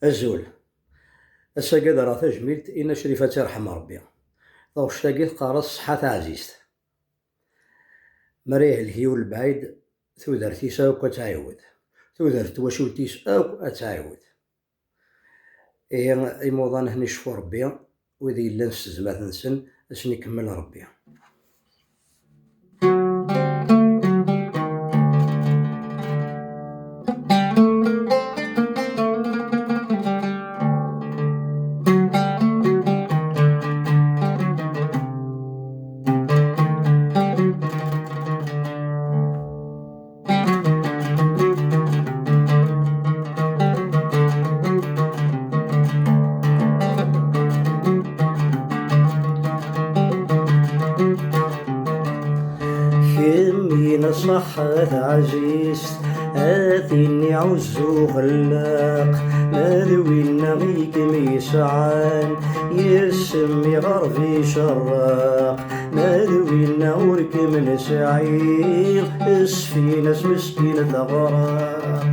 الزول الساقد راه تجميلت إن شريفة ترحم ربي ضوش تاقيت قارص صحة عزيزت مريه الهيول البعيد تودرتيس أوك تعاود تودرت وشولتيس أوك تعاود إيموضان هني شفو ربي وذي إلا نستزمات نسن أش نكمل ربي. كمين صحة عزيز آثيني عزو غلاق ماذوين غيك ميسعان يسمي غرفي شراق ماذوين ورك من سعير اسفينة مسكينة غراق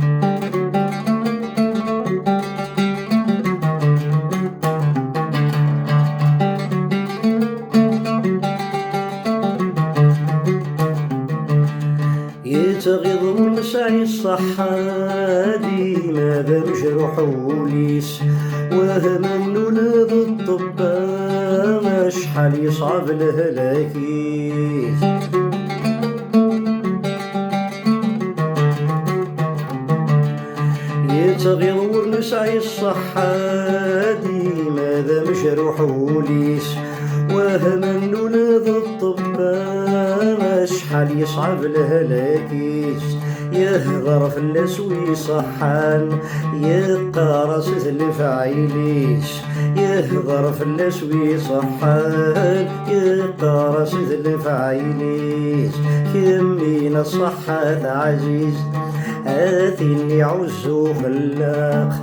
يتغيظ ونسعي الصحة ديما مجروح وليس وهم ولد الطبا شحال يصعب الهلاكيس يتغيظ ونسعي الصحة ديما مجروح وليس وهم ولد الطبا شحال يصعب الهلاكيس يهضر في اللاس ويصحان يقارس الفعيليس يهضر في اللاس ويصحان يقارس الفعيليس كمين الصحة عزيز آثيني عزو خلاق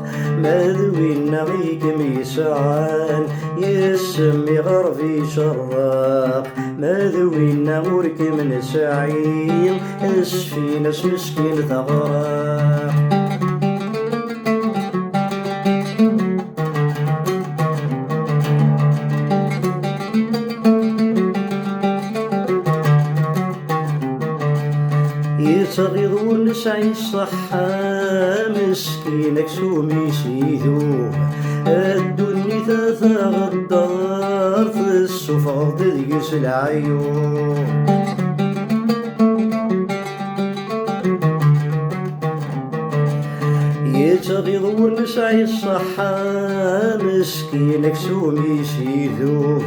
ماذوين غيك ميسعان يسمي غرفي شراق ماذوين ورك من سعير اسفينة مسكين ثغراق يتغيظ ونسعي الصحة مسكينك سومي سيدوه الدنيا تاثا الدار في السفر تدقس العيون يتغيظ ونسعي الصحة مسكينك سومي سيدوه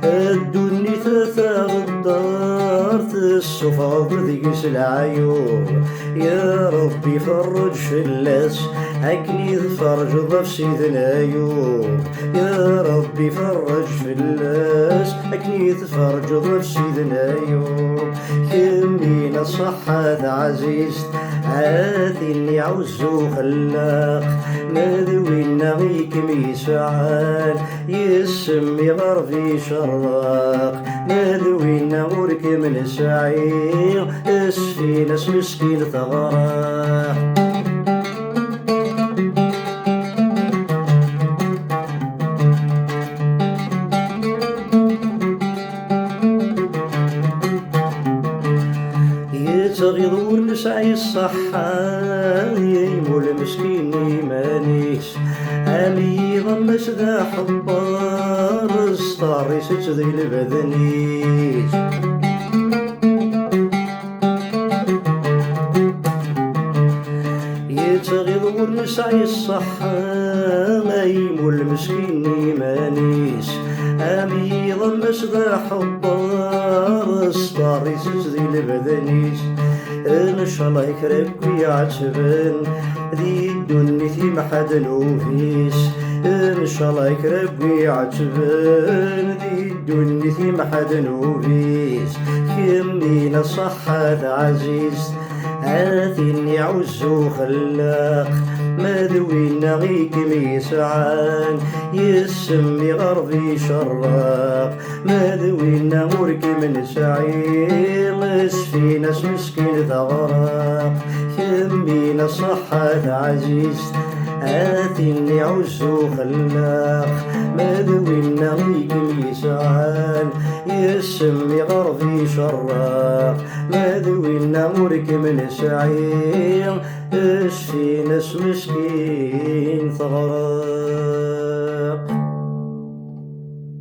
الدنيا تاثا الدار في السفر تدقس العيون يا ربي فرج في اللاس أكني فرج ضف سيدنا أيوب يا ربي فرج في اللاس أكني فرج ضف سيدنا أيوب كمين الصحة عزيز آثيني عزو خلاق ماذوين غيك ميسعان يسمي غرفي شراق ماذوين ورك من سعير اسفينة مسكين ثغراق يتغيظ ونسعي الصحة يمو المسكين يمانيس أمي ضمس ذا حبار اسطاري ستذي البذنيس يتغيظ ونسعي الصحة يمو المسكين يمانيس أمي ضمس ذا حبار اسطاري ستذي البذنيس إن شاء الله يكرمك ويعجبن ذي الدنيا ما حد نوفيس إن شاء الله يكرمك ويعجبن ذي الدنيا ما حد نوفيس كمين الصحة عزيز آثيني عزو خلاق ماذوين غيك ميسعان يسمي غرفي شراق ماذوين ورك من سعير اسفينة مسكين ثغراق كمين الصحة عزيز آتيني عزو خلاق مذوينا غيكم يسعان يسمي غرفي شراق مذوينا مركم نسعين اشفي ناس مسكين ثغراق